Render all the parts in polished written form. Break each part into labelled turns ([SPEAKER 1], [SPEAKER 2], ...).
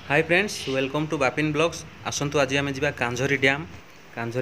[SPEAKER 1] Hi friends welcome to Bapin blogs. आसतु आज आम जा कांझरी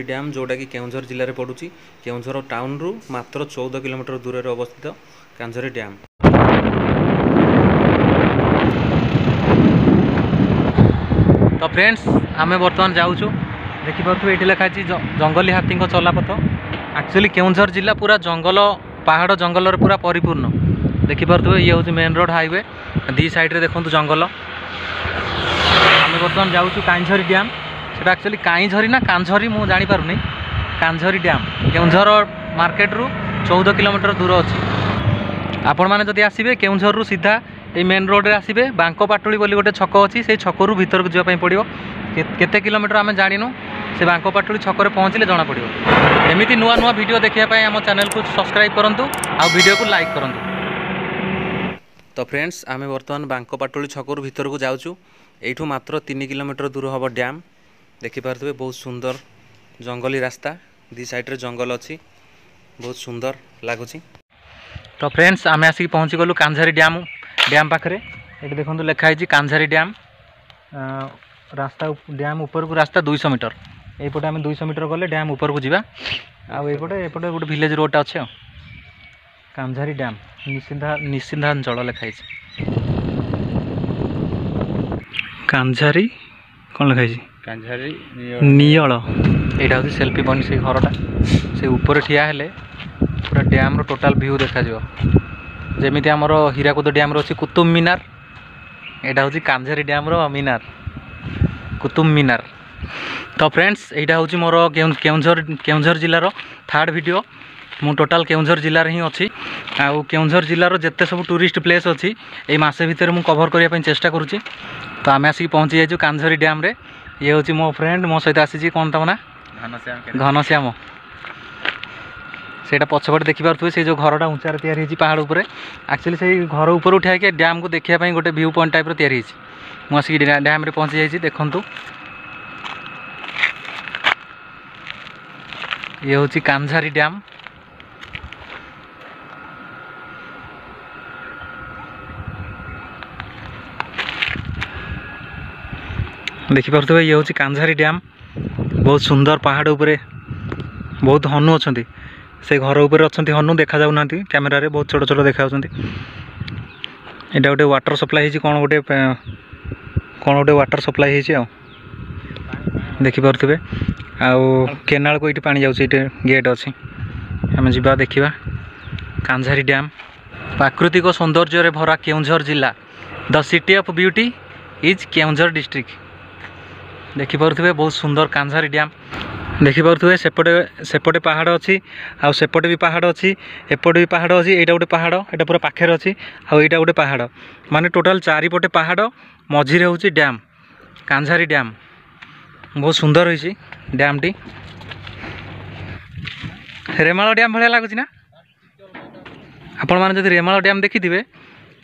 [SPEAKER 1] डैम जोटा कि केउंझर जिले में पड़ुची। केउंझर टाउन रु मात्र 14 किलोमीटर दूर में अवस्थित कांझरी डैम। तो फ्रेंड्स आम बर्तमान जाऊँ देखिपे ये लिखाई जंगली हाथी चलापथ। एक्चुअली केउंझर जिला पूरा जंगल पहाड़ जंगल पूरा परिपूर्ण। देखिपे ये हूँ मेन रोड हाईवे दी साइड देखो जंगल। आम बर्तमान जाऊँ कांझरी डैम। से एक्चुअली काईझरी ना कांझरी मुझे जापारूनी। कांझरी डैम केउंझर मार्केट रु 14 किलोमीटर दूर अच्छी। आपण मैंने जदि आसबे केउंझर रु सीधा ये मेन रोड रे आसबे बांकपाटुली बोली गोटे छक अच्छी से छकरू भीतर को जावाई पड़ो। केते किलोमीटर आम जानू से बांकपाटुली छक पहुँचले जना पड़ो। एमती नुआ नुआ वीडियो देखापी आम चैनल को सब्सक्राइब करूँ आ वीडियो को लाइक करूँ। तो फ्रेंड्स आम बर्तमान बांकपाटुली छकरू भीतर को जाऊँ। एठू मात्र 3 किलोमीटर दूर हम डैम। देखिपे बहुत सुंदर जंगली रास्ता दी साइड रे जंगल अच्छी बहुत सुंदर लगुच। तो फ्रेंड्स आम आसिक पहुँची गलु कांझरी डैम पाखे। ये देखो लिखाई कांझरी डैम रास्ता डैम ऊपर को रास्ता 200 मीटर। यपटे आम 200 मीटर गले डैम ऊपर को जावा। आउटे गोटे विलेज रोडटा अच्छे कांझरी डैम निषिद्धांचल लिखाई कांझरी कौन लिखाई
[SPEAKER 2] कांझरी
[SPEAKER 1] नियल। यहाँ हूँ सेल्फी पॉइंट से घरटा से ऊपर ठिया हेले पूरा डैम रो टोटाल व्यू देखा जमी आमर हीराकुद डैम रो कुतुब मीनार। यहाँ हूँ कांझरी डैम रो मीनार कुतुब मीनार। तो फ्रेंड्स यहाँ हूँ मोर केउंझर जिलार 3rd वीडियो। मु टोटाल केउंझर जिले ही अच्छी। आउ केउंझर जिलार जिते सब टूरिस्ट प्लेस अच्छी ये मसे भितर मु कवर करने चेष्टा करुँची। तो आम आसिक पहुँची जाइए कांझरी डैम रे। ये हूँ मो फ्रेंड मो सहित आसी कौन तम ना घनश्याम। से पछपटे देखिपे से जो घरटा उचार या पहाड़ उपर। एक्चुअली से घर ऊपर उठा के डैम को देखापी गोटे व्यू पॉइंट टाइप या मुझे डैम रे पहुँची जाइए। देखु ये हूँ कांझरी डैम। देखिपे ये हूँ कांझरी डैम बहुत सुंदर पहाड़ उपरे बहुत हनु अच्छा से घर उपर अच्छा हनु देखा जाऊना कैमेरा रे बहुत छोट छोट देखा। यहाँ गोटे वाटर सप्लाई कौन गोटे वाटर सप्लाई देखिपे आउ केनाल को ये पानी जाऊँ गेट अच्छी आम जा देखा कांझरी डैम। प्राकृतिक सौंदर्य भरा केउंझर जिला the city of beauty is Keonjhar district. देखिपे बहुत सुंदर कांझरी डैम। देखिपे सेपटे पहाड़ अच्छी आउ सेपटे भी पहाड़ अच्छी एपटे भी पहाड़ अच्छी। यहाँ गोटे पहाड़ यहाँ पूरा पाखे अच्छी आउ यहाँ गोटे पहाड़ माने टोटाल 4पटे पहाड़ मझिरे हूँ डैम कांझरी डैम। बहुत सुंदर होइछि डैम टी। रेमाल डैम भाया लगुच ना आपण मैंने जब रेमाल डैम देखिथे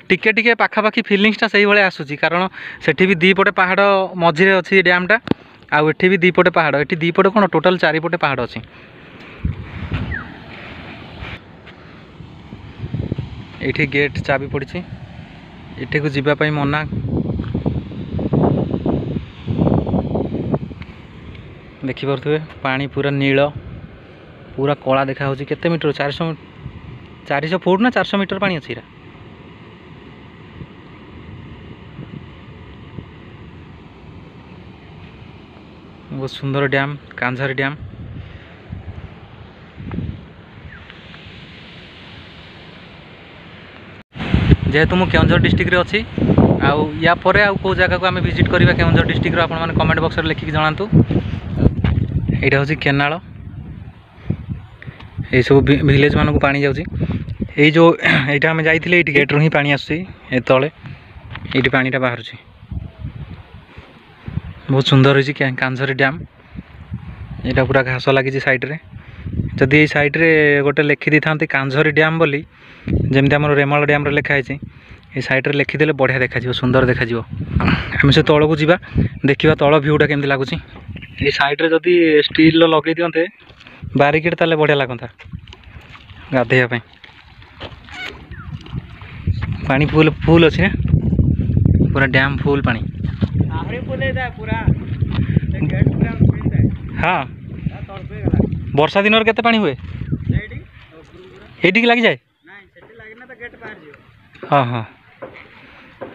[SPEAKER 1] टिके टिके पाखापाखी फिलिंग्सटा से भाया आसूची। कारण सेठी भी 2पटे पहाड़ मझिरे अच्छी डैमटा आउ एठी भी 2पटे पहाड़ एठी 2पटे कौन टोटाल 4पटे पहाड़ अच्छी। एठी गेट चाबी पड़ी एठी को जीवाई मना। देखिपे पानी पूरा नील पूरा कला देखा केते मीटर 400 फुट ना 400 मीटर पानी अच्छी। बहुत सुंदर डैम कांझरी डैम। जेहेतु मु केउंझर डिस्ट्रिक्ट रे अच्छी आउ या परे आउ को जगह को आम विजिट करवा केउंझर डिस्ट्रिक्ट आपण मैंने कमेंट बॉक्स रे लिखिक जणातु। यहाँ हूँ केनाल ये सब विलेज मानक पानी जाऊँगी। ये जो यहाँ आम जाइए ये गेट रू ही पानी आसूँ तले ये पानीटा बाहर। बहुत सुंदर होइछि कांझरी डैम। यहाँ पूरा घास लगी साइड रे। जदि ये साइड रे गोटे लिखि था कांझरी डैम बोली जमी आम रेमाल डैम लिखाई ये साइड रे लिखिदे बढ़िया देखा सुंदर देखा। आम से तौक को जा देखा तल भ्यूटा केमती लगुच। ये साइड रे जदि स्टील लगे दिंते बारिकेड ताले बढ़िया लगता गाधेया पानी फुल अच्छी ना पूरा डैम फुल पानी। हाँ वर्षा दिन केते पानी हुए एठी लग जाए हाँ हाँ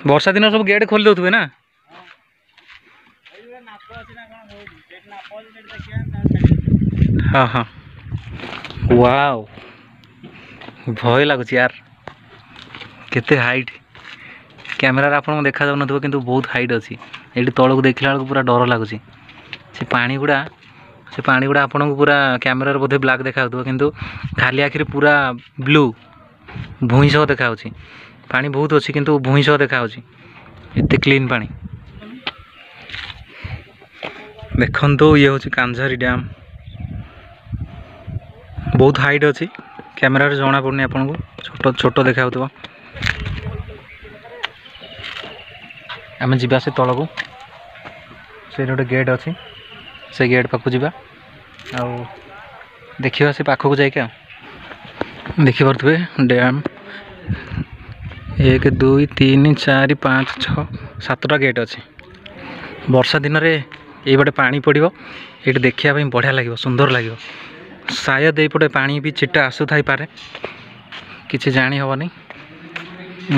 [SPEAKER 1] वर्षा दिन सब गेट खोल दे ना हाँ हाँ वाओ भय लगुच यार केते हाइट कैमेरा आप देखा जाऊन किंतु बहुत हाइट अच्छी ये तौक देखला बेलू पूरा डर लगुच से पानी गुड़ा आपन को पूरा कैमेरा बोधे ब्लैक देखा किंतु खाली आखिर पूरा ब्लू भूई सह देखा पानी बहुत अच्छी किंतु भूई सह देखा एत क्लीन पानी देखो ये हूँ कांझारी डैम बहुत हाइट अच्छी कैमेरा जना पड़नी आपन को छोट छोट देखा आम जा से तल को से गोटे गेट अच्छी से गेट पाखु जा देखा से पाखक जाइए देखिपे डैम 1 2 3 4 5 6 7टा गेट अच्छी वर्षा दिन में ये बटे पानी पड़ो ये देखा बढ़िया लगे सुंदर लगे शायद ये पानी भी छिटा आसुथाई पारे किसी जानी हेनी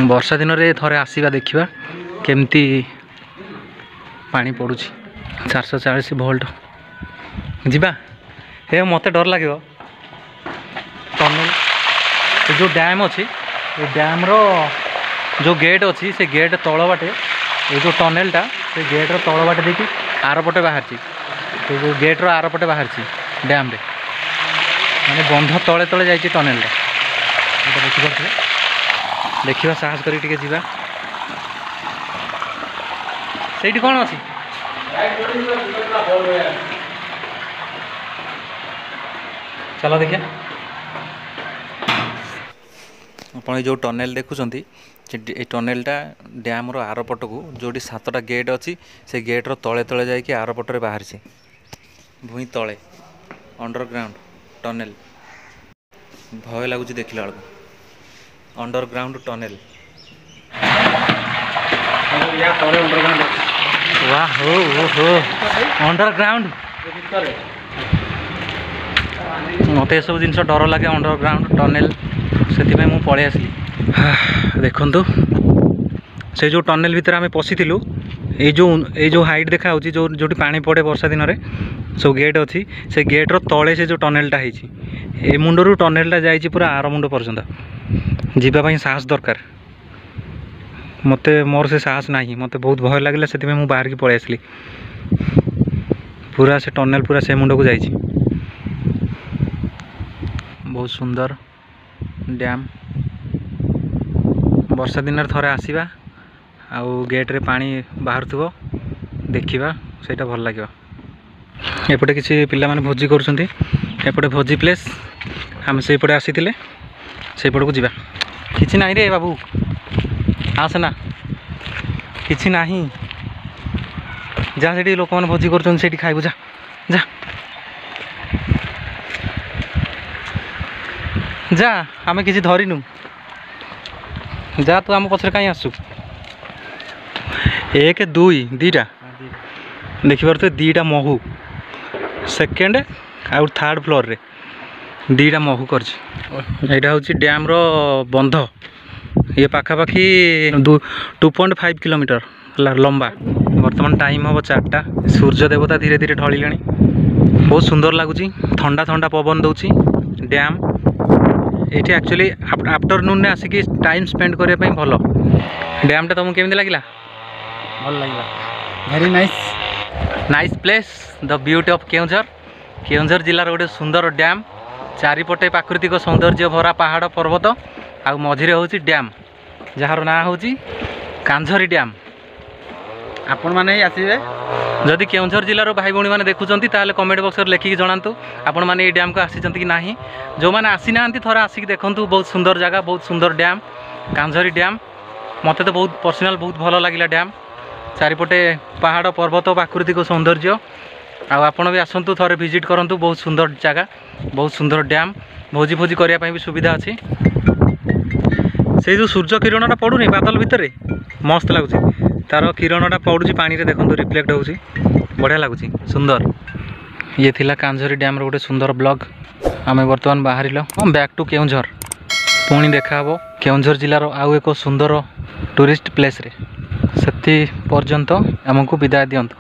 [SPEAKER 1] वर्षा दिन में थोड़े आसवा देखा केमती पानी पड़ू 440 वोल्ट जीवा हे मत डर लगे टनल जो डैम अच्छी डैम रो जो गेट अच्छी से गेट तल बाटे ये जो टनेलटा से गेट्र तल बाटे देखिए आरपटे बाहर से जो गेट्र आरपटे बाहर डैम रे माने बंध तले तले जाइए टनेलटा देखिपे देखा साहस करी जा से कौन अच्छी चलो देखिए आप जो टनेल देखुं ये टनेलटा डैम रो आरपट को जो 7टा गेट अच्छी से गेट्र तले तले जाकि आरपटे बाहर भूई तले अंडरग्राउंड टनेल भय लगुच देखला बेलू अंडरग्राउंड टनेल वाह हो अंडरग्राउंड मत सब जिन डर लगे अंडरग्राउंड टनेल से मु पलि आसली देखु से जो टनेल भितर आम पशिलु ये जो हाइट देखा जो पानी पड़े वर्षा दिन में सब गेट अच्छी से गेट्र तले से जो टनेलटा है मुंडरू टनेलटा जाइए पूरा आर मुंड पर्यंत जावाई साहस दरकार मत मोर से साहस ना मत बहुत भय लगे से मुझे बाहर की पलि आसली पूरा से टनेल पूरा से मुंड को जाइए बहुत सुंदर डैम वर्षा दिन थोड़े आसवा आउ गेट रे पानी बाहर थो देखा से भल लगे एपटे किसी पिला माने भोजी करपटे भोजी प्लेस आम से पटे आसी से पट को जा कि ना रे बाबू आस ना कि ना जहाँ से लोक मैंने भोजी कर खाइबू जा जा जा आम किसी धरीनु जा तू आम पछरे कहीं आसु 1 2 2टा देखिपे 2टा महू सेकेंड आउ थर्ड फ्लोर रे 2टा महू कर हूँ डैम रो बंध ये पाखापाखि 2.5 किलोमीटर लंबा वर्तमान टाइम हम 4टा सूर्य देवता धीरे धीरे ढलिले बहुत सुंदर लगुच ठंडा ठंडा पवन दौर डैम ये एक्चुअली आफ्टरनून ने आसिक टाइम स्पेंड करने भल डैमटा तुमको केमी लगे
[SPEAKER 2] भल लगे very nice
[SPEAKER 1] nice place the beauty of Keonjhar जिलार गोटे सुंदर डैम चारिपटे प्राकृतिक सौंदर्य भरा पहाड़ पर्वत आ मझिरे हूँ डैम जार ना हूँ कांझरी डैम
[SPEAKER 2] आपण मैंने आसवे
[SPEAKER 1] जदि केउंझर जिलार भाई भौणी मैंने देखुंत ताले कमेंट बॉक्स लिखिक जनातु आपण मैंने ये डैम को आसी कि ना जो मैंने आसी ना थोड़ा आसिक देखूँ बहुत सुंदर जगह बहुत सुंदर डैम कांझरी डैम मत तो बहुत पर्सनाल बहुत भल लगे डैम चारिपटे पहाड़ पर्वत प्राकृतिक सौंदर्य आपण भी आसतु थे विजिट करूँ बहुत सुंदर जगह बहुत सुंदर डैम भोजी भोजी करने भी सुविधा अच्छी से जो सूर्य किरणटा पड़ूनी बादल भितर मस्त लगुच तार किरणटा पड़ुची पानी रे देखो रिफ्लेक्ट होउची बढ़िया लगुची सुंदर। ये थिला कांझोरी डैम रो गोटे सुंदर ब्लॉग। आमे वर्तमान बाहरिलो बैक टू केउंझर। पुणी देखा हबो केउंझर जिल्लार आउ एक सुंदर टूरिस्ट प्लेस रे। सेति पर्यंत हमको विदाय दियंतु।